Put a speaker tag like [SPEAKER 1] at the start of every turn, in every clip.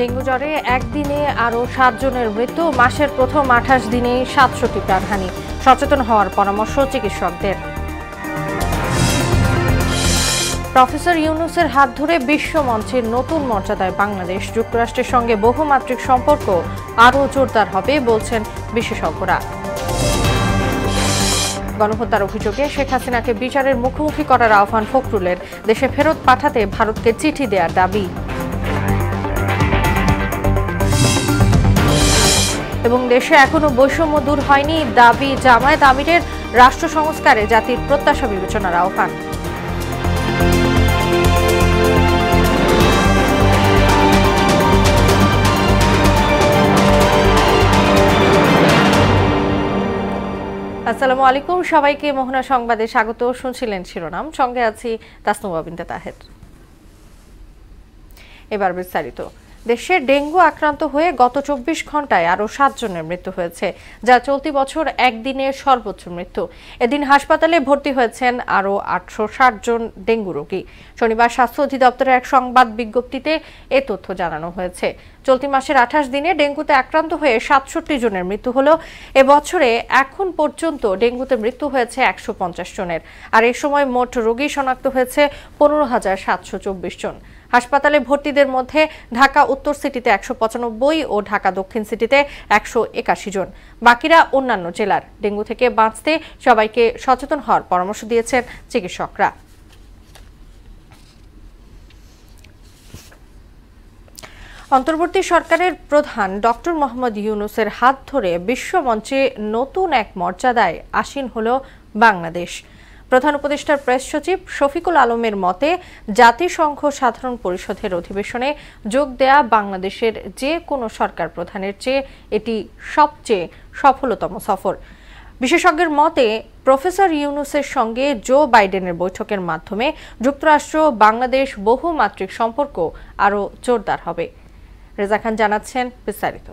[SPEAKER 1] Dengue জ্বরে একদিনে আরও 7 জনের মৃত্যু, মাসের প্রথম 28 দিনেই 700টি প্রাণহানি। সচেতন হওয়ার পরামর্শ চিকিৎসকদের। প্রফেসর ইউনূসের হাত ধরে বিশ্ব মঞ্চের নতুন মর্যাদায় বাংলাদেশ। যুক্তরাষ্ট্রের সঙ্গে বহুমাত্রিক সম্পর্ক আরও জোরদার হবে বলছেন বিশেষজ্ঞরা। গণহত্যার অভিযোগে শেখ হাসিনাকে বিচারের মুখোমুখি করার আহ্বান ফখরুলের। দেশে ফেরত পাঠাতে ভারতকে চিঠি দেওয়ার দাবি। এবং দেশে এখনো বৈষম্য দূর হয়নি দাবি জামায়াত আমিরের। রাষ্ট্র সংস্কারে জাতির প্রত্যাশা বিবেচনার আহ্বান। আসসালামু আলাইকুম, সবাইকে মোহনা সংবাদে স্বাগত। শুনছিলেন শিরোনাম, সঙ্গে আছি তাসনুবা বিনতে তাহের। এবার বিস্তারিত। দেশে ডেঙ্গু আক্রান্ত হয়ে গত 24 ঘন্টায় আরও 7 জনের মৃত্যু হয়েছে, যা চলতি বছর একদিনের সর্বোচ্চ মৃত্যু। এদিন হাসপাতালে ভর্তি হয়েছেন আরও 860 জন ডেঙ্গু রোগী। শনিবার স্বাস্থ্য অধিদপ্তরের এক সংবাদ বিজ্ঞপ্তিতে এ তথ্য জানানো হয়েছে। চলতি মাসের 28 দিনে ডেঙ্গুতে আক্রান্ত হয়ে 67 জনের মৃত্যু হলো। এবছরে এখন পর্যন্ত ডেঙ্গুতে মৃত্যু হয়েছে 150 জনের। আর এ সময় মোট রোগী শনাক্ত হয়েছে 15,724 জন। হাসপাতালে ভর্তিদের মধ্যে ঢাকা উত্তর সিটিতে 195 ও ঢাকা দক্ষিণ সিটিতে 181 জন। বাকিরা অন্যান্য জেলার। ডেঙ্গু থেকে বাঁচতে সবাইকে সচেতন হওয়ার পরামর্শ দিয়েছেন চিকিৎসকরা। অন্তর্বর্তী সরকারের প্রধান ডক্টর মোহাম্মদ ইউনূসের হাত ধরে বিশ্বমঞ্চে নতুন এক মর্যাদায় আসীন হল বাংলাদেশ। প্রধান উপদেষ্টার প্রেস সচিব শফিকুল আলমের মতে, জাতিসংঘ সাধারণ পরিষদের অধিবেশনে যোগ দেয়া বাংলাদেশের যে কোনো সরকার প্রধানের চেয়ে এটি সবচেয়ে সফলতম সফর। বিশেষজ্ঞের মতে, প্রফেসর ইউনূসের সঙ্গে জো বাইডেনের বৈঠকের মাধ্যমে যুক্তরাষ্ট্র বাংলাদেশ বহুমাত্রিক সম্পর্ক আরও জোরদার হবে। রেজা খান জানাচ্ছেন বিস্তারিত।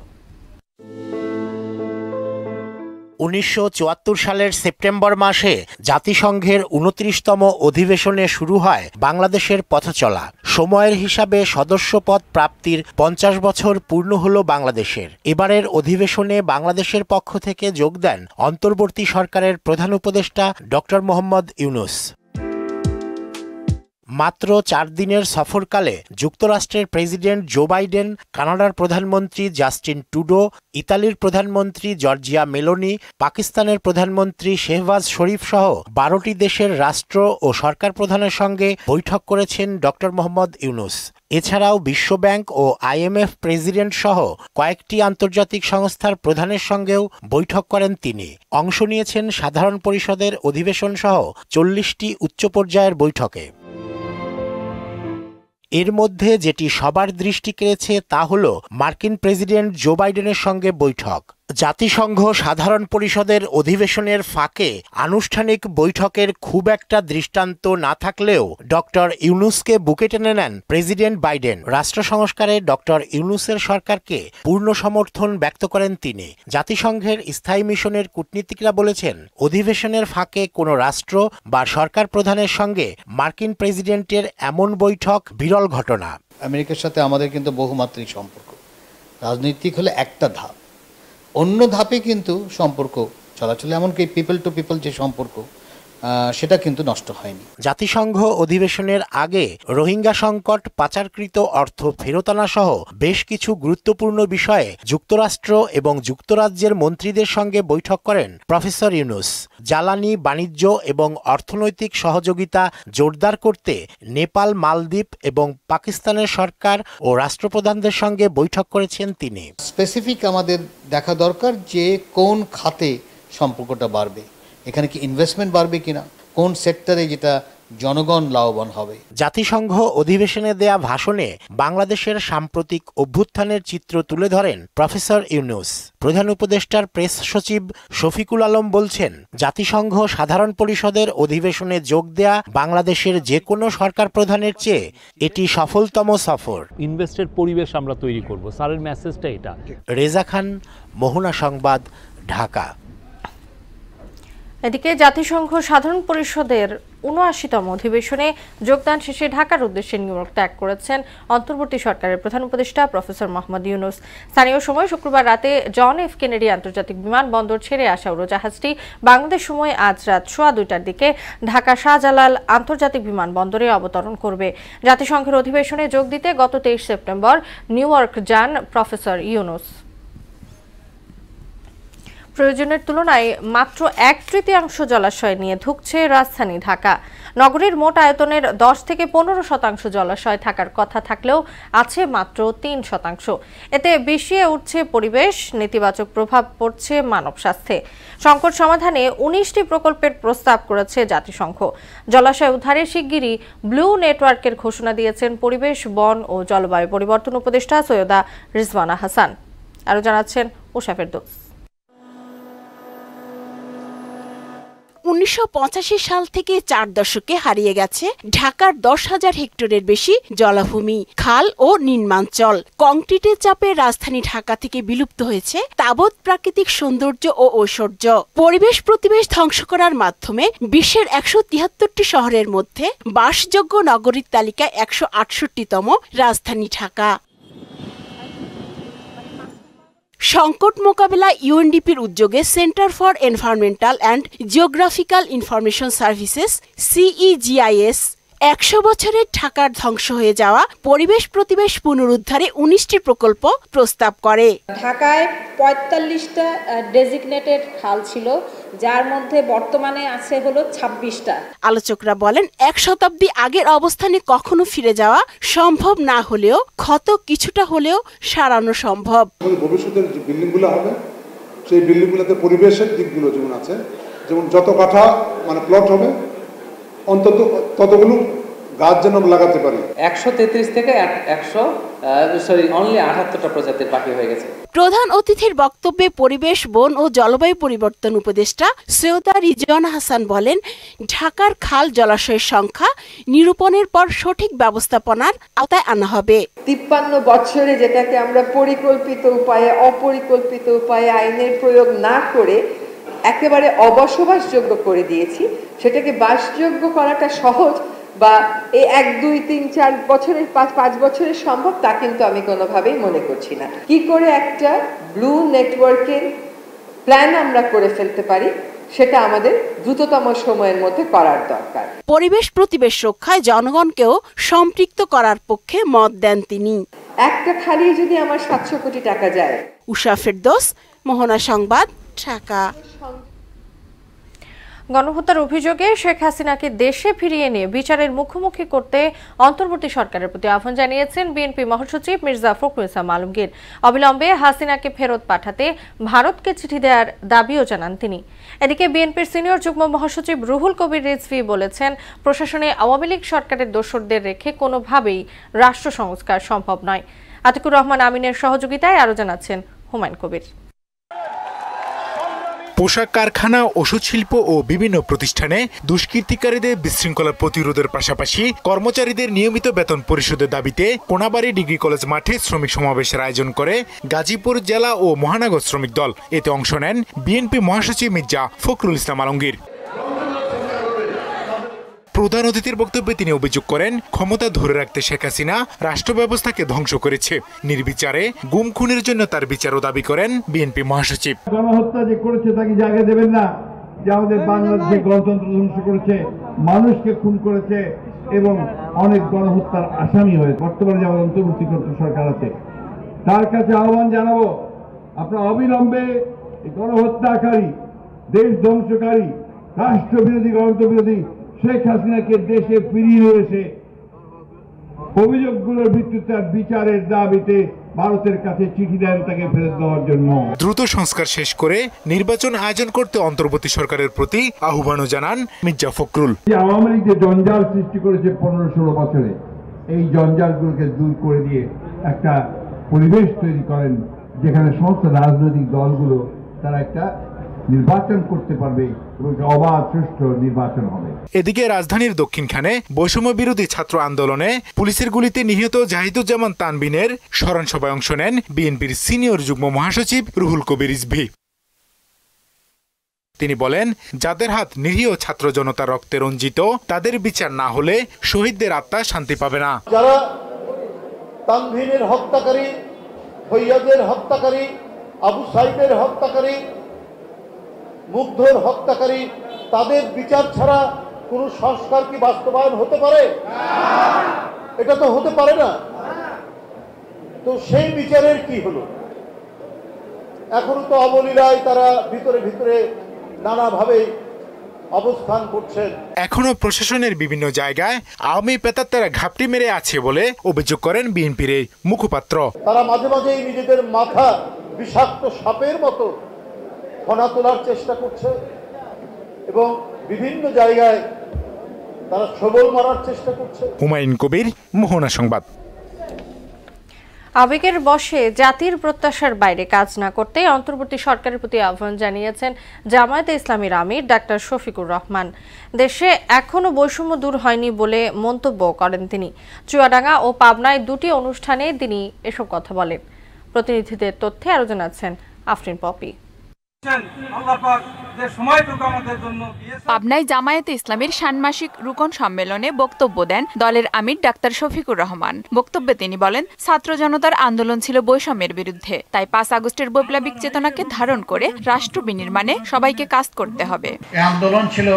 [SPEAKER 2] 1974 সালের সেপ্টেম্বর মাসে জাতিসংঘের 29তম অধিবেশনে শুরু হয় বাংলাদেশের পথচলা। সময়ের হিসাবে সদস্যপদ প্রাপ্তির 50 বছর পূর্ণ হল বাংলাদেশের। এবারের অধিবেশনে বাংলাদেশের পক্ষ থেকে যোগ দেন অন্তর্বর্তী সরকারের প্রধান উপদেষ্টা ডক্টর মোহাম্মদ ইউনূস। মাত্র 4 দিনের সফরকালে যুক্তরাষ্ট্রের প্রেসিডেন্ট জো বাইডেন, কানাডার প্রধানমন্ত্রী জাস্টিন ট্রুডো, ইতালির প্রধানমন্ত্রী জর্জিয়া মেলোনি, পাকিস্তানের প্রধানমন্ত্রী শেহবাজ শরীফ সহ 12টি দেশের রাষ্ট্র ও সরকার প্রধানের সঙ্গে বৈঠক করেছেন ডক্টর মোহাম্মদ ইউনূস। এছাড়াও বিশ্বব্যাংক ও IMF প্রেসিডেন্ট সহ কয়েকটি আন্তর্জাতিক সংস্থার প্রধানের সঙ্গেও বৈঠক করেন তিনি। অংশ নিয়েছেন সাধারণ পরিষদের অধিবেশন সহ 40টি উচ্চ পর্যায়ের বৈঠকে। এর মধ্যে যেটি সবার দৃষ্টি কেড়েছে তা হল মার্কিন প্রেসিডেন্ট জো বাইডেনের সঙ্গে বৈঠক। জাতিসংঘ সাধারণ পরিষদের অধিবেশনের ফাঁকে আনুষ্ঠানিক বৈঠকের খুব একটা দৃষ্টান্ত না থাকলেও ডক্টর ইউনূসকে বুকে টেনে নেন প্রেসিডেন্ট বাইডেন। রাষ্ট্র সংস্কারে ডক্টর ইউনূসের সরকারকে পূর্ণ সমর্থন ব্যক্ত করেন তিনি। জাতিসংঘের স্থায়ী মিশনের কূটনীতিকরা বলেছেন, অধিবেশনের ফাঁকে কোনো রাষ্ট্র বা সরকার প্রধানের সঙ্গে মার্কিন প্রেসিডেন্টের এমন বৈঠক বিরল ঘটনা।
[SPEAKER 3] আমেরিকার সাথে আমাদের কিন্তু বহুমাত্রিক সম্পর্ক। রাজনৈতিক হলে একটা ধাপ, অন্য ধাপে কিন্তু সম্পর্ক চলাচলে, এমনকি পিপল টু পিপল যে সম্পর্ক সেটা কিন্তু নষ্ট হয়নি।
[SPEAKER 2] জাতিসংঘ অধিবেশনের আগে রোহিঙ্গা সংকট, পাচারকৃত অর্থ ফেরত আনা সহ বেশ কিছু গুরুত্বপূর্ণ বিষয়ে যুক্তরাষ্ট্র এবং যুক্তরাজ্যের মন্ত্রীদের সঙ্গে বৈঠক করেন প্রফেসর ইউনূস। জ্বালানি, বাণিজ্য এবং অর্থনৈতিক সহযোগিতা জোরদার করতে নেপাল, মালদ্বীপ এবং পাকিস্তানের সরকার ও রাষ্ট্রপ্রধানদের সঙ্গে বৈঠক করেছেন তিনি।
[SPEAKER 3] স্পেসিফিক আমাদের দেখা দরকার যে কোন খাতে সম্পর্কটা বাড়বে, এখানে কি ইনভেস্টমেন্ট বাড়বে কিনা, কোন সেক্টরে যেটা জনগণ লাভবান হবে।
[SPEAKER 2] জাতিসংঘ অধিবেশনে দেয়া ভাষণে বাংলাদেশের সাম্প্রতিক অভ্যুত্থানের চিত্র তুলে ধরেন প্রফেসর ইউনূস। প্রধান উপদেষ্টার প্রেস সচিব শফিকুল আলম বলছেন, জাতিসংঘ সাধারণ পরিষদের অধিবেশনে যোগ দেয়া বাংলাদেশের যে কোনো সরকার প্রধানের চেয়ে এটি সফলতম সফর।
[SPEAKER 4] ইনভেস্টের পরিবেশ আমরা তৈরি করব, স্যারের মেসেজটা এটা।
[SPEAKER 2] রেজা খান, মোহনা সংবাদ, ঢাকা।
[SPEAKER 1] এদিকে জাতিসংঘ সাধারণ পরিষদের ৭৯তম অধিবেশনে যোগদান শেষে ঢাকার উদ্দেশ্যে নিউ ইয়র্ক ত্যাগ করেছেন অন্তর্বর্তী সরকারের প্রধান উপদেষ্টা প্রফেসর মোহাম্মদ ইউনূস। স্থানীয় সময় শুক্রবার রাতে জন এফ কেনেডি আন্তর্জাতিক বিমানবন্দর ছেড়ে আসা উড়োজাহাজটি বাংলাদেশ সময় আজ রাত 2:15টার দিকে ঢাকা শাহজালাল আন্তর্জাতিক বিমানবন্দরে অবতরণ করবে। জাতিসংঘের অধিবেশনে যোগ দিতে গত 23 সেপ্টেম্বর নিউ ইয়র্ক যান প্রফেসর ইউনূস। প্রয়োজনের তুলনায় মাত্র 1/3 জলাশয় নিয়ে ধুঁকছে রাজধানী ঢাকা। নগরীর মোট আয়তনের 10 থেকে 15% জলাশয় থাকার কথা থাকলেও আছে মাত্র 3%। এতে বিষিয়ে উঠছে পরিবেশ, নেতিবাচক প্রভাব পড়ছে মানব স্বাস্থ্যে। সংকট সমাধানে 19টি প্রকল্পের প্রস্তাব করেছে জাতিসংঘ। জলাশয় উদ্ধারে শিগগিরই ব্লু নেটওয়ার্কের ঘোষণা দিয়েছেন পরিবেশ, বন ও জলবায়ু পরিবর্তন উপদেষ্টা সৈয়দা রিজওয়ানা হাসান। আরও জানাচ্ছেন উষা ফেরদৌস।
[SPEAKER 5] 1985 সাল থেকে 4 দশকে হারিয়ে গেছে ঢাকার 10,000 হেক্টরের বেশি জলাভূমি, খাল ও নিম্নাঞ্চল। কংক্রিটের চাপে রাজধানী ঢাকা থেকে বিলুপ্ত হয়েছে তাবৎ প্রাকৃতিক সৌন্দর্য ও ঐশ্বর্য। পরিবেশ প্রতিবেশ ধ্বংস করার মাধ্যমে বিশ্বের 173টি শহরের মধ্যে বাসযোগ্য নগরীর তালিকায় 168তম রাজধানী ঢাকা। সংকট মোকাবেলা ইউএনডিপির উদ্যোগে centre for environmental and geographical information services CEGIS 100 বছরের ঢাকার ধ্বংস হয়ে যাওয়া পরিবেশ প্রতিবেশ পুনরুদ্ধারে 19টি প্রকল্প প্রস্তাব করে।
[SPEAKER 6] ঢাকায় 45টা ডেজিগনেটেড খাল ছিল, যার মধ্যে বর্তমানে আছে হলো 26টা।
[SPEAKER 5] আলোচকরা বলেন 1 শতাব্দী আগের অবস্থানে কখনো ফিরে যাওয়া সম্ভব না হলেও ক্ষত কিছুটা হলেও সারানো সম্ভব।
[SPEAKER 7] ভবিষ্যতের যে বিল্ডিংগুলো হবে সেই বিল্ডিংগুলোতে পরিবেশের দিকগুলো যেমন আছে, যেমন যত কাঠা প্লট হবে অন্তত ততগুলো গাছ যেন লাগাতে পারি।
[SPEAKER 8] 133 থেকে 78টা প্রজাতির পাখি হয়ে গেছে।
[SPEAKER 5] প্রধান অতিথির বক্তব্যে পরিবেশ, বন ও জলবায়ু পরিবর্তন উপদেষ্টা সৈয়দা রিজওয়ানা হাসান বলেন, ঢাকার খাল জলাশয়ের সংখ্যা নিরূপণের পর সঠিক ব্যবস্থাপনার আওতায় আনা হবে।
[SPEAKER 9] 53 বছরে যেটাকে আমরা পরিকল্পিত উপায়ে অপরিকল্পিত উপায়ে আইনের প্রয়োগ না করে একেবারে অবসবাসযোগ্য করে দিয়েছি, সেটাকে বাসযোগ্য করাটা সহজ বা এই 1, 2, 3, 4 বছরের 5 বছরের সম্ভব তা কিন্তু আমি কোনোভাবেই মনে করছি না। কি করে একটা ব্লু নেটওয়ার্কের প্ল্যান আমরা করে ফেলতে পারি সেটা আমাদের দ্রুততম সময়ের মধ্যে করার দরকার।
[SPEAKER 5] পরিবেশ প্রতিবেশ রক্ষায় জনগণকেও সম্পৃক্ত করার পক্ষে মত দেন তিনি।
[SPEAKER 9] একটা খালি যদি আমার 700 কোটি টাকা যায়।
[SPEAKER 5] উষা ফেরদৌস, মোহনা সংবাদ, ঢাকা।
[SPEAKER 1] গণহত্যার অভিযোগে শেখ হাসিনাকে দেশে ফিরিয়ে নিয়ে বিচারের মুখোমুখি করতে অন্তর্বর্তী সরকারের প্রতি আহ্বান জানিয়েছেন বিএনপি মহাসচিব মির্জা ফখরুল ইসলাম আলমগীর। অবিলম্বে হাসিনাকে ফেরত পাঠাতে ভারতকে চিঠি দেওয়ার দাবিও জানান তিনি। এদিকে বিএনপির সিনিয়র যুগ্ম মহাসচিব রুহুল কবির রিজভী বলেছেন, প্রশাসনে আওয়ামী লীগ সরকারের দোসরদের রেখে কোনোভাবেই রাষ্ট্র সংস্কার সম্ভব নয়। আতিকুর রহমান আমিনের সহযোগিতায় আরও জানাচ্ছেন হুমায়ুন কবির।
[SPEAKER 2] পোশাক কারখানা, ওষুধ শিল্প ও বিভিন্ন প্রতিষ্ঠানে দুষ্কৃতিকারীদের বিশৃঙ্খলা প্রতিরোধের পাশাপাশি কর্মচারীদের নিয়মিত বেতন পরিশোধের দাবিতে কোনাবাড়ী ডিগ্রি কলেজ মাঠে শ্রমিক সমাবেশের আয়োজন করে গাজীপুর জেলা ও মহানগর শ্রমিক দল। এতে অংশ নেন বিএনপি মহাসচিব মির্জা ফখরুল ইসলাম আলমগীর। প্রধান অতিথির বক্তব্যে তিনি অভিযোগ করেন, ক্ষমতা ধরে রাখতে শেখ হাসিনা রাষ্ট্র ব্যবস্থাকে ধ্বংস করেছে। নির্বিচারে গুম খুনের জন্য তার বিচারও দাবি করেন বিএনপি মহাসচিব।
[SPEAKER 10] গণহত্যা যে করেছে তাকে জায়গা দেবেন না, যে আমাদের বাংলাদেশে গণতন্ত্র ধ্বংস করেছে, মানুষকে খুন করেছে এবং অনেক গণহত্যার আসামি হয়েছে। বর্তমানে যে অন্তর্বর্তীকালীন সরকার আছে তার কাছে আহ্বান জানাবো, আপনারা অবিলম্বে গণহত্যাকারী, দেশ ধ্বংসকারী, রাষ্ট্রবিরোধী, গণতন্ত্র বিরোধী শেখ হাসিনাকে দেশে ফিরিয়ে এসে অভিযোগগুলোর ভিত্তিতে বিচারের দাবিতে ভারতের কাছে চিঠি দেন তাকে ফেরত দেওয়ার জন্য।
[SPEAKER 2] দ্রুত সংস্কার শেষ করে নির্বাচন আয়োজন করতে অন্তর্বর্তী সরকারের প্রতি আহ্বানও জানান মির্জা ফখরুল।
[SPEAKER 10] আওয়ামী লীগ যে জঞ্জাল সৃষ্টি করেছে 15-16 বছরে, এই জঞ্জালগুলোকে দূর করে দিয়ে একটা পরিবেশ তৈরি করেন যেখানে সমস্ত রাজনৈতিক দলগুলো তারা একটা নির্বাচন করতে পারবে এবং অবাধ সুষ্ঠু নির্বাচন হবে।
[SPEAKER 2] এদিকে রাজধানীর দক্ষিণখানে বৈষম্য বিরোধী ছাত্র আন্দোলনে পুলিশের গুলিতে নিহত জাহিদুজ্জামান তানবিনের স্মরণ সভায় অংশ নেন বিএনপির সিনিয়র যুগ্ম মহাসচিব রুহুল কবির রিজভী।
[SPEAKER 11] তিনি বলেন, যাদের হাত নিরীহ ছাত্র জনতার রক্তে রঞ্জিত, তাদের বিচার না হলে শহীদদের আত্মা শান্তি পাবে না।
[SPEAKER 10] যারা তানভীরের হত্যাকারী, ফৈয়াদের হত্যাকারী, আবু সাইদের হত্যাকারী, মুগ্ধর হত্যাকারী, তাদের বিচার ছাড়া কোনো সংস্কার কি বাস্তবায়ন হতে পারে? এটা তো হতে পারে না। তো সেই বিচারের কি হলো? এখনো তো অবলীলায় তারা ভিতরে ভিতরে নানাভাবে অবস্থান করছেন।
[SPEAKER 11] এখনো প্রশাসনের বিভিন্ন জায়গায় আওয়ামী পেতাত্তারা ঘাপটি মেরে আছে বলে অভিযোগ করেন বিএনপির মুখপাত্র।
[SPEAKER 10] তারা মাঝে মাঝেই নিজেদের মাথা বিষাক্ত সাপের মতো ফনা তোলার চেষ্টা করছে এবং বিভিন্ন জায়গায় তারা সবল মারার চেষ্টা করছে।
[SPEAKER 11] হুমায়ুন কবির, মোহনা সংবাদ।
[SPEAKER 1] আবেগের বশে জাতির প্রত্যাশার বাইরে কাজ না করতে অন্তর্বর্তী সরকারের প্রতি আহ্বান জানিয়েছেন জামায়াতে ইসলামীর আমির ডাক্তার শফিকুর রহমান। দেশে এখনো বৈষম্য দূর হয়নি বলে মন্তব্য করেন তিনি। চুয়াডাঙ্গা ও পাবনায় দুটি অনুষ্ঠানে তিনি এসব কথা বলেন। প্রতিনিধিদের তথ্যে আরো জানাচ্ছেন আফরিন পপি।
[SPEAKER 12] পাবনায় জামায়াতে ইসলামীর ষান্মাসিক রুকন সম্মেলনে বক্তব্য দেন দলের আমির ডাক্তার শফিকুর রহমান। বক্তব্যে তিনি বলেন, ছাত্র জনতার আন্দোলন ছিল বৈষম্যের বিরুদ্ধে, তাই 5 আগস্টের বৈপ্লবিক চেতনাকে ধারণ করে রাষ্ট্র বিনির্মাণে সবাইকে কাজ করতে হবে।
[SPEAKER 13] এই আন্দোলন ছিল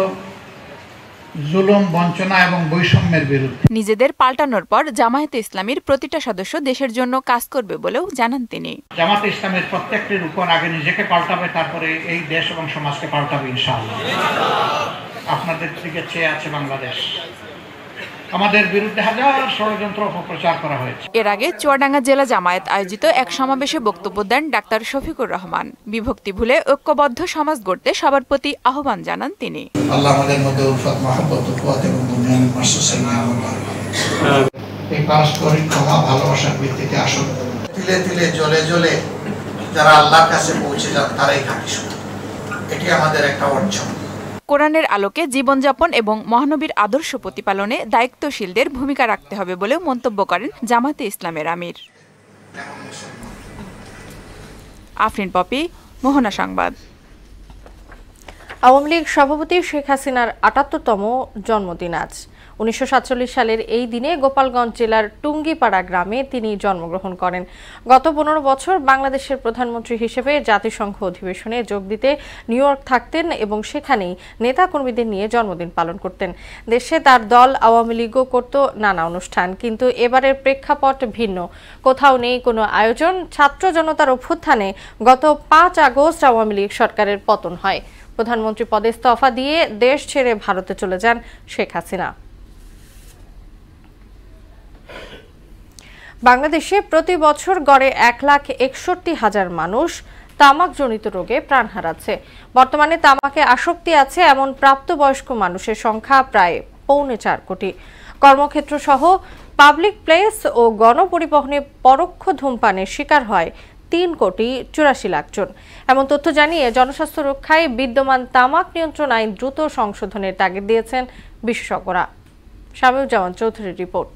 [SPEAKER 13] জুলুম, বঞ্চনা এবং বৈষম্যের বিরুদ্ধে।
[SPEAKER 12] নিজেদের পাল্টানোর পর জামায়াতে ইসলামীর প্রতিটা সদস্য দেশের জন্য কাজ করবে বলেও জানান তিনি।
[SPEAKER 13] জামায়াতে ইসলামের প্রত্যেকটি রুকন আগে নিজেকে পাল্টাবে, তারপরে এই দেশ এবং সমাজকে পাল্টাবে ইনশাআল্লাহ। আপনাদের দিকে চেয়ে আছে বাংলাদেশ। আমাদের বিরুদ্ধে হাজার ষড়যন্ত্র অপপ্রচার করা হয়েছে।
[SPEAKER 12] এর আগে চুয়াডাঙ্গা জেলা জামায়াত আয়োজিত এক সমাবেশে বক্তব্য দেন ডাক্তার শফিকুর রহমান। বিভক্তি ভুলে ঐক্যবদ্ধ সমাজ গড়তে সবার প্রতি আহ্বান জানান তিনি।
[SPEAKER 13] আল্লাহ আমাদের মধ্যে উলফত, মহব্বত, কুওয়াত এবং বুনিয়ানের মাসুসাই এই পারস্পরিক ক্ষমা ভালোবাসার ভিত্তিতে আসুন। তিলে তিলে জ্বলে জ্বলে যারা আল্লাহর কাছে পৌঁছে যান তারাই খাঁটি সুখ। এটি আমাদের একটা অর্জন।
[SPEAKER 12] কোরআনের আলোকে জীবনযাপন এবং মহানবীর আদর্শ প্রতিপালনে দায়িত্বশীলদের ভূমিকা রাখতে হবে বলেও মন্তব্য করেন জামায়াতে ইসলামের আমির। আফরিন পপি, মোহনা সংবাদ।
[SPEAKER 1] আওয়ামী লীগ সভাপতি শেখ হাসিনার ৭৮তম জন্মদিন আজ। ১৯৪৭ সালের এই দিনে গোপালগঞ্জ জেলার টুঙ্গিপাড়া গ্রামে তিনি জন্মগ্রহণ করেন। গত ১৫ বছর বাংলাদেশের প্রধানমন্ত্রী হিসেবে জাতিসংঘ অধিবেশনে যোগ দিতে নিউ ইয়র্ক থাকতেন এবং সেখানেই নেতাকর্মীদের নিয়ে জন্মদিন পালন করতেন। দেশে তার দল আওয়ামী লীগও করত নানা অনুষ্ঠান, কিন্তু এবারের প্রেক্ষাপট ভিন্ন। কোথাও নেই কোনো আয়োজন। ছাত্র জনতার অভ্যুত্থানে গত ৫ আগস্ট আওয়ামী লীগ সরকারের পতন হয়। প্রধানমন্ত্রী পদে ইস্তফা দিয়ে দেশ ছেড়ে ভারতে চলে যান শেখ হাসিনা। বাংলাদেশে প্রতি বছর গড়ে ১,৬১,০০০ মানুষ তামাকজনিত রোগে প্রাণ হারাচ্ছে। বর্তমানে তামাকে আসক্তি আছে এমন প্রাপ্তবয়স্ক মানুষের সংখ্যা প্রায় ৪.৫ কোটি। কর্মক্ষেত্র সহ পাবলিক প্লেস ও গণপরিবহনে পরোক্ষ ধূমপানের শিকার হয় ৩,৮৪,০০,০০০ জন। এমন তথ্য জানিয়ে জনস্বাস্থ্য রক্ষায় বিদ্যমান তামাক নিয়ন্ত্রণ আইন দ্রুত সংশোধনের তাগিদ দিয়েছেন বিশেষজ্ঞরা। শামীউজ্জামান চৌধুরীর রিপোর্ট।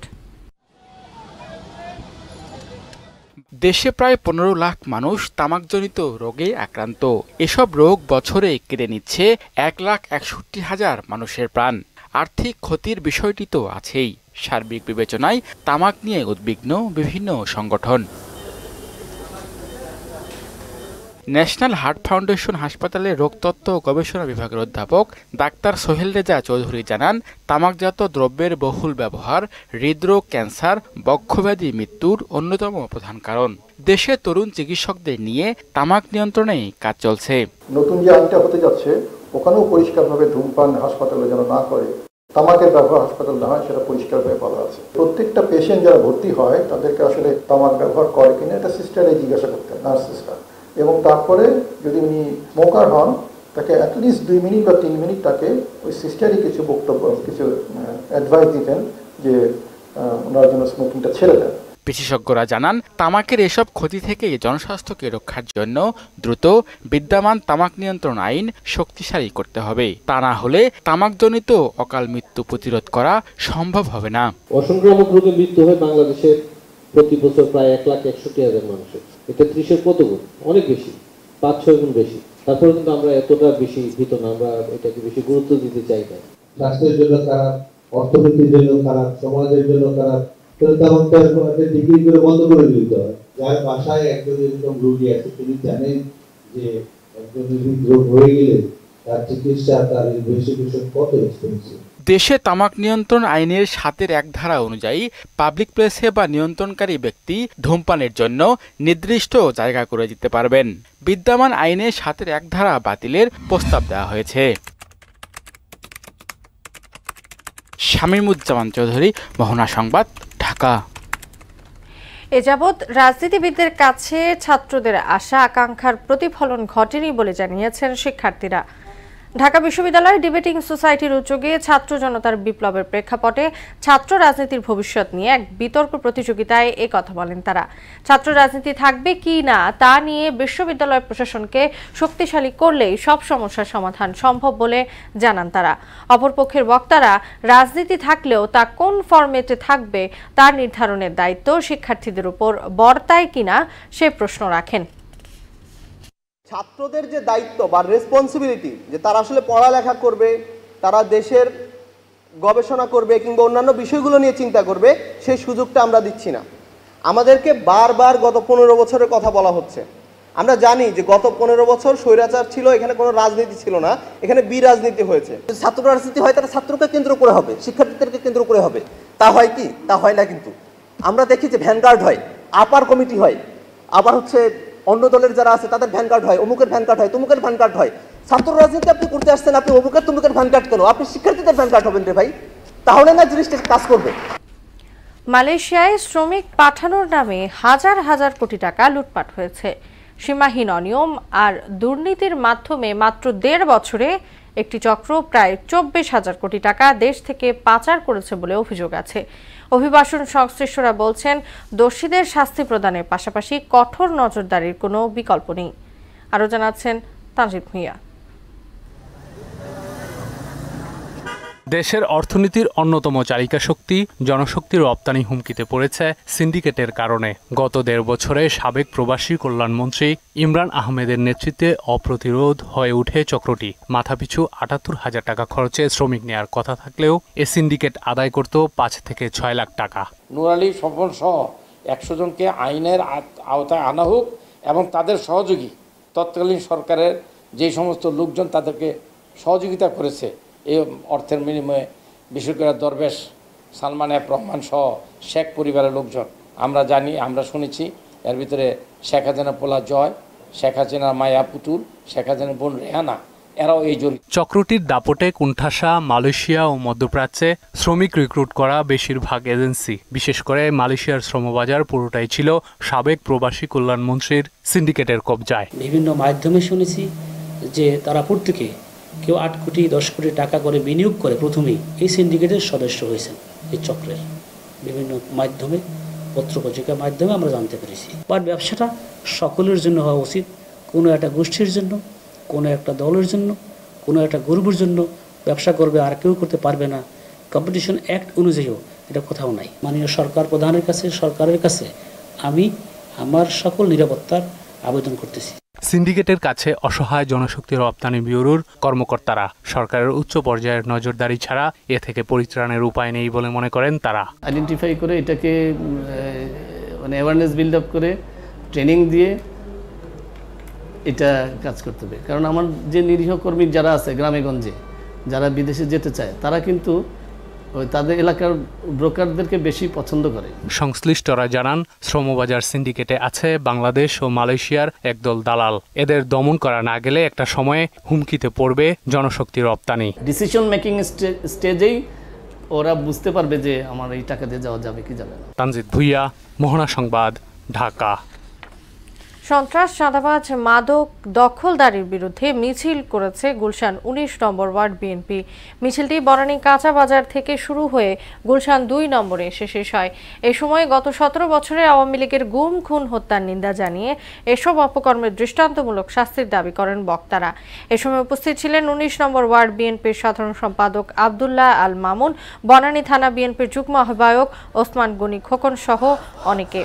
[SPEAKER 14] দেশে প্রায় ১৫ লাখ মানুষ তামাকজনিত রোগে আক্রান্ত। এসব রোগ বছরে কেড়ে নিচ্ছে ১,৬১,০০০ মানুষের প্রাণ। আর্থিক ক্ষতির বিষয়টি তো আছেই। সার্বিক বিবেচনায় তামাক নিয়ে উদ্বিগ্ন বিভিন্ন সংগঠন। ন্যাশনাল হার্ট ফাউন্ডেশন হাসপাতালের রোগতত্ত্ব গবেষণা বিভাগের অধ্যাপক ডাক্তার সোহেল রেজা চৌধুরী জানান, তামাকজাত দ্রব্যের বহুল ব্যবহার হৃদরোগ, ক্যান্সার, বক্ষব্যাধি মৃত্যুর অন্যতম প্রধান কারণ। দেশে তরুণ চিকিৎসকদের নিয়ে তামাক নিয়ন্ত্রণে কাজ চলছে।
[SPEAKER 15] নতুন যে আইনটা হতে যাচ্ছে ওখানেও পরিষ্কারভাবে ধূমপান হাসপাতালে যেন না করে, তামাকের ব্যবহার হাসপাতাল না হয় সেটা পরিষ্কারভাবে বলা আছে। প্রত্যেকটা পেশেন্ট যারা ভর্তি হয় তাদেরকে আসলে তামাক ব্যবহার করে কিনা এটা সিস্টারে জিজ্ঞাসা করতে হয়, নার্স সিস্টার। এবং তারপরে যদি উনি স্মোকার হন তাকে অ্যাটলিস্ট 2 মিনিট বা 3 মিনিট তাকে ওই সিস্টারই কিছু বক্তব্য, কিছু অ্যাডভাইস দিতেন যে ওনার জন্য স্মোকিংটা ছেড়ে দেন।
[SPEAKER 14] বিশেষজ্ঞরা জানান, তামাকের এসব ক্ষতি থেকে জনস্বাস্থ্যকে রক্ষার জন্য দ্রুত বিদ্যমান তামাক নিয়ন্ত্রণ আইন শক্তিশালী করতে হবে। তা না হলে তামাকজনিত অকাল মৃত্যু প্রতিরোধ করা সম্ভব হবে না।
[SPEAKER 16] অসংক্রামক রোগে মৃত্যু হয় বাংলাদেশের প্রতি বছর প্রায় ১,৬১,০০০ মানুষের। এটা ৩০-এর কত গুণ, অনেক বেশি, ৫-৬ গুণ বেশি। তারপরে কিন্তু আমরা এতটা বেশি ভীত না, আমরা এটাকে বেশি গুরুত্ব দিতে চাই না।
[SPEAKER 17] স্বাস্থ্যের জন্য খারাপ, অর্থনীতির জন্য খারাপ, সমাজের জন্য খারাপ, তাহলে ডিগ্রি করে বন্ধ করে দিতে হয়। যার বাসায় একজন এরকম রোগী আছে তিনি জানেন যে একজন রোগ হয়ে গেলে তার চিকিৎসা, তার ইনভেস্টিগেশন কত এক্সপেন্সিভ।
[SPEAKER 14] দেশে তামাক নিয়ন্ত্রণ আইনের ৭-এর ১ ধারা অনুযায়ী পাবলিক প্লেসে বা নিয়ন্ত্রণকারী ব্যক্তি ধূমপানের জন্য নির্দিষ্ট জায়গা করে দিতে পারবেন। বিদ্যমান আইনে ৭-এর ১ ধারা বাতিলের প্রস্তাব দেওয়া হয়েছে। শামীমুজ্জামান চৌধুরী, মোহনা সংবাদ, ঢাকা।
[SPEAKER 1] এ যাবৎ রাজনীতিবিদদের কাছে ছাত্রদের আশা আকাঙ্ক্ষার প্রতিফলন ঘটেনি বলে জানিয়েছেন শিক্ষার্থীরা। ঢাকা বিশ্ববিদ্যালয়ের ডিবেটিং সোসাইটির উদ্যোগে ছাত্র জনতার বিপ্লবের প্রেক্ষাপটে ছাত্র রাজনীতির ভবিষ্যৎ নিয়ে এক বিতর্ক প্রতিযোগিতায় এ কথা বলেন তারা। ছাত্র রাজনীতি থাকবে কি না তা নিয়ে বিশ্ববিদ্যালয় প্রশাসনকে শক্তিশালী করলেই সব সমস্যার সমাধান সম্ভব বলে জানান তারা। অপরপক্ষের বক্তারা রাজনীতি থাকলেও তা কোন ফরম্যাটে থাকবে তা নির্ধারণের দায়িত্ব শিক্ষার্থীদের উপর বর্তায় কিনা সে প্রশ্ন রাখেন।
[SPEAKER 18] ছাত্রদের যে দায়িত্ব বা রেসপন্সিবিলিটি, যে তারা আসলে পড়ালেখা করবে, তারা দেশের গবেষণা করবে কিংবা অন্যান্য বিষয়গুলো নিয়ে চিন্তা করবে, সেই সুযোগটা আমরা দিচ্ছি না। আমাদেরকে বারবার গত 15 বছরের কথা বলা হচ্ছে। আমরা জানি যে গত 15 বছর স্বৈরাচার ছিল, এখানে কোনো রাজনীতি ছিল না, এখানে বিরাজনীতি হয়েছে। ছাত্র রাজনীতি হয় তারা ছাত্রকে কেন্দ্র করে হবে, শিক্ষার্থীদেরকে কেন্দ্র করে হবে। তা হয় কি? তা হয় না। কিন্তু আমরা দেখি যে ভ্যানগার্ড হয়, আপার কমিটি হয়, আবার হচ্ছে অন্য দলের যারা আছে তাদের ভ্যানগার্ড হয়, অমুকের ভ্যানগার্ড হয়, তমুকের ভ্যানগার্ড হয়। ছাত্র রাজনীতি আপনি করতে আসছেন, আপনি অমুকের তমুকের ভ্যানগার্ড কেন? আপনি শিক্ষার্থীদের ভ্যানগার্ড হবেন রে ভাই, তাহলে না জিনিসটা কাজ করবে।
[SPEAKER 1] মালয়েশিয়ায় শ্রমিক পাঠানোর নামে হাজার হাজার কোটি টাকা লুটপাট হয়েছে। সীমাহীন অনিয়ম আর দুর্নীতির মাধ্যমে মাত্র 1.5 বছরে একটি চক্র প্রায় 24,000 কোটি টাকা দেশ থেকে পাচার করেছে বলে অভিযোগ আছে। অভিবাসন সংশ্লিষ্টরা বলছেন, দোষীদের শাস্তি প্রদানের পাশাপাশি কঠোর নজরদারির কোনো বিকল্প নেই। আরও জানাচ্ছেন তানজিদ ভুঁইয়া।
[SPEAKER 4] দেশের অর্থনীতির অন্যতম চালিকা শক্তি জনশক্তি রপ্তানি হুমকিতে পড়েছে সিন্ডিকেটের কারণে। গত 1.5 বছরে সাবেক প্রবাসী কল্যাণমন্ত্রী ইমরান আহমেদের নেতৃত্বে অপ্রতিরোধ হয়ে উঠে চক্রটি। মাথাপিছু 78,000 টাকা খরচে শ্রমিক নেয়ার কথা থাকলেও এ সিন্ডিকেট আদায় করত 5 থেকে 6 লাখ টাকা।
[SPEAKER 19] নূর আলী স্বপন সহ 100 জনকে আইনের আওতায় আনা হোক এবং তাদের সহযোগী তৎকালীন সরকারের যে সমস্ত লোকজন তাদেরকে সহযোগিতা করেছে এই অর্থের বিনিময়ে, বিশেষ করে দরবেশ সালমান এফ রহমান সহ শেখ পরিবারের লোকজন। আমরা জানি, আমরা শুনেছি এর ভিতরে শেখ হাসিনা পোলা জয়, শেখ হাসিনার মায়া পুতুল, শেখ হাসিনার বোন রেহানা, এরাও এই জড়িত।
[SPEAKER 4] চক্রটির দাপটে কুণ্ঠাসা মালয়েশিয়া ও মধ্যপ্রাচ্যে শ্রমিক রিক্রুট করা বেশিরভাগ এজেন্সি। বিশেষ করে মালয়েশিয়ার শ্রমবাজার পুরোটাই ছিল সাবেক প্রবাসী কল্যাণমন্ত্রীর সিন্ডিকেটের কবজায়।
[SPEAKER 20] বিভিন্ন মাধ্যমে শুনেছি যে তারা প্রত্যেকে কেউ 8 কোটি 10 কোটি টাকা করে বিনিয়োগ করে প্রথমেই এই সিন্ডিকেটের সদস্য হয়েছেন। এই চক্রের বিভিন্ন মাধ্যমে, পত্রপত্রিকার মাধ্যমে আমরা জানতে পেরেছি। বাট ব্যবসাটা সকলের জন্য হওয়া উচিত। কোনো একটা গোষ্ঠীর জন্য, কোনো একটা দলের জন্য, কোনো একটা গ্রুপের জন্য ব্যবসা করবে আর কেউ করতে পারবে না, কম্পিটিশন অ্যাক্ট অনুযায়ীও এটা কোথাও নাই। মাননীয় সরকার প্রধানের কাছে, সরকারের কাছে আমি আমার সকল নিরাপত্তার আবেদন করতেছি।
[SPEAKER 4] সিন্ডিকেটের কাছে অসহায় জনশক্তি রপ্তানি ব্যুরোর কর্মকর্তারা। সরকারের উচ্চ পর্যায়ের নজরদারি ছাড়া এ থেকে পরিত্রাণের উপায় নেই বলে মনে করেন তারা।
[SPEAKER 21] আইডেন্টিফাই করে এটাকে মানে অ্যাওয়ারনেস বিল্ড আপ করে ট্রেনিং দিয়ে এটা কাজ করতে হবে। কারণ আমার যে নিরীহ কর্মী যারা আছে গ্রামে গঞ্জে, যারা বিদেশে যেতে চায়, তারা কিন্তু তাদের এলাকার ব্রোকারদেরকে বেশি পছন্দ করে।
[SPEAKER 4] সংশ্লিষ্টরা জানান, শ্রমবাজার সিন্ডিকেটে আছে বাংলাদেশ ও মালয়েশিয়ার একদল দালাল। এদের দমন করা না গেলে একটা সময়ে হুমকিতে পড়বে জনশক্তি রপ্তানি।
[SPEAKER 21] ডিসিশন মেকিং স্টেজেই ওরা বুঝতে পারবে যে আমার এই টাকা দিয়ে যাওয়া যাবে কি যাবে না।
[SPEAKER 4] তানজিদ ভুঁইয়া, মোহনা সংবাদ, ঢাকা।
[SPEAKER 1] সন্ত্রাস, চাঁদাবাজ, মাদক দখলদারির বিরুদ্ধে মিছিল করেছে গুলশান 19 নম্বর ওয়ার্ড বিএনপি। মিছিলটি বনানী কাঁচা বাজার থেকে শুরু হয়ে গুলশান 2 নম্বরে এসে শেষ হয়। এ সময় গত 17 বছরে আওয়ামী লীগের গুম, খুন, হত্যার নিন্দা জানিয়ে এসব অপকর্মের দৃষ্টান্তমূলক শাস্তির দাবি করেন বক্তারা। এ সময় উপস্থিত ছিলেন 19 নম্বর ওয়ার্ড বিএনপির সাধারণ সম্পাদক আবদুল্লাহ আল মামুন, বনানী থানা বিএনপির যুগ্ম আহ্বায়ক ওসমান গনি খোকন সহ অনেকে।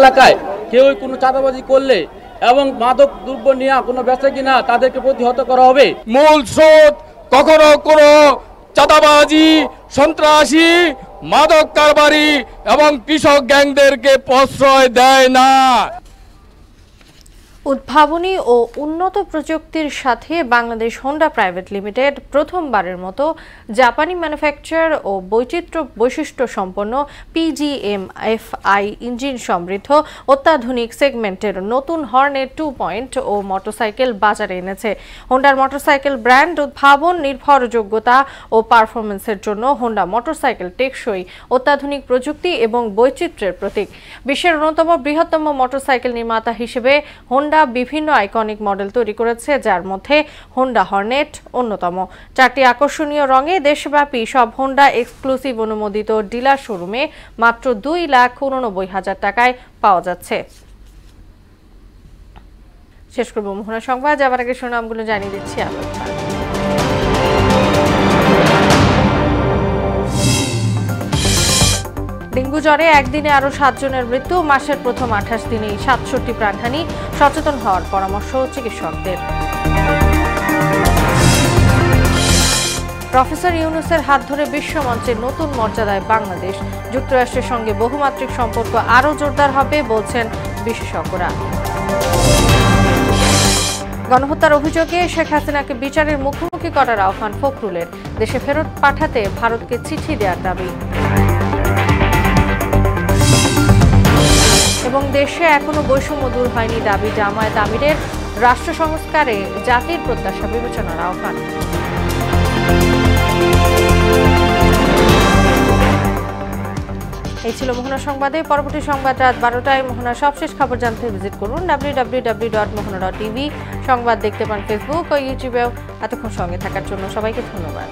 [SPEAKER 22] এলাকায় কেউ কোনো চাঁদাবাজি করলে
[SPEAKER 3] এবং মাদক দ্রব্য নিয়ে কোনো বেচা কিনা তাদেরকে প্রতিহত করা হবে। মূল স্রোত কখনো কোনো চাঁদাবাজি, সন্ত্রাসী, মাদক কারবারি এবং কৃষক গ্যাংদেরকে প্রশ্রয় দেয় না।
[SPEAKER 1] উদ্ভাবনী ও উন্নত প্রযুক্তির সাথে বাংলাদেশ হোন্ডা প্রাইভেট লিমিটেড প্রথমবারের মতো জাপানি ম্যানুফ্যাকচার ও বৈশিষ্ট্য সম্পন্ন PGM-FI ইঞ্জিন সমৃদ্ধ অত্যাধুনিক সেগমেন্টের নতুন হর্নেট 2 ও মোটরসাইকেল বাজারে এনেছে। হোন্ডার মোটরসাইকেল ব্র্যান্ড উদ্ভাবন, নির্ভরযোগ্যতা ও পারফরমেন্সের জন্য হোন্ডা মোটরসাইকেল টেকসই, অত্যাধুনিক প্রযুক্তি এবং বৈচিত্র্যের প্রতীক। বিশ্বের অন্যতম বৃহত্তম মোটরসাইকেল নির্মাতা হিসেবে হোন্ডা বিভিন্ন আইকনিক মডেল তৈরি করেছে, যার মধ্যে হোন্ডা হর্নেট অন্যতম। 4টি আকর্ষণীয় রঙে দেশব্যাপী সব হোন্ডা এক্সক্লুসিভ অনুমোদিত ডিলার শোরুমে মাত্র 2,89,000 টাকায় পাওয়া যাচ্ছে। শেষ করব মোহনা সংবাদ, যাবার আগে শিরোনামগুলো জানিয়ে দিচ্ছি আবার। ডেঙ্গু জ্বরে একদিনে আরো 7 জনের মৃত্যু, মাসের প্রথম 28 দিনেই 67 প্রাণহানি, সচেতন হওয়ার পরামর্শ চিকিৎসকদের। প্রফেসর ইউনূসের হাত ধরে বিশ্বমঞ্চে নতুন মর্যাদায় বাংলাদেশ, যুক্তরাষ্ট্রের সঙ্গে বহুমাত্রিক সম্পর্ক আরও জোরদার হবে বলছেন বিশেষজ্ঞরা। গণহত্যার অভিযোগে শেখ হাসিনাকে বিচারের মুখোমুখি করার আহ্বান ফখরুলের, দেশে ফেরত পাঠাতে ভারতকে চিঠি দেওয়ার দাবি। এবং দেশে এখনো বৈষম্য দূর হয়নি দাবি জামায়াত আমিরের, রাষ্ট্র সংস্কারে জাতির প্রত্যাশা বিবেচনার আহ্বান। এই ছিল মোহনা সংবাদে। পরবর্তী সংবাদ রাত 12টায়। মোহনা সবশেষ খবর জানতে ভিজিট করুন www.mohana.tv। সংবাদ দেখতে পান ফেসবুক ও ইউটিউবেও। এতক্ষণ সঙ্গে থাকার জন্য সবাইকে ধন্যবাদ।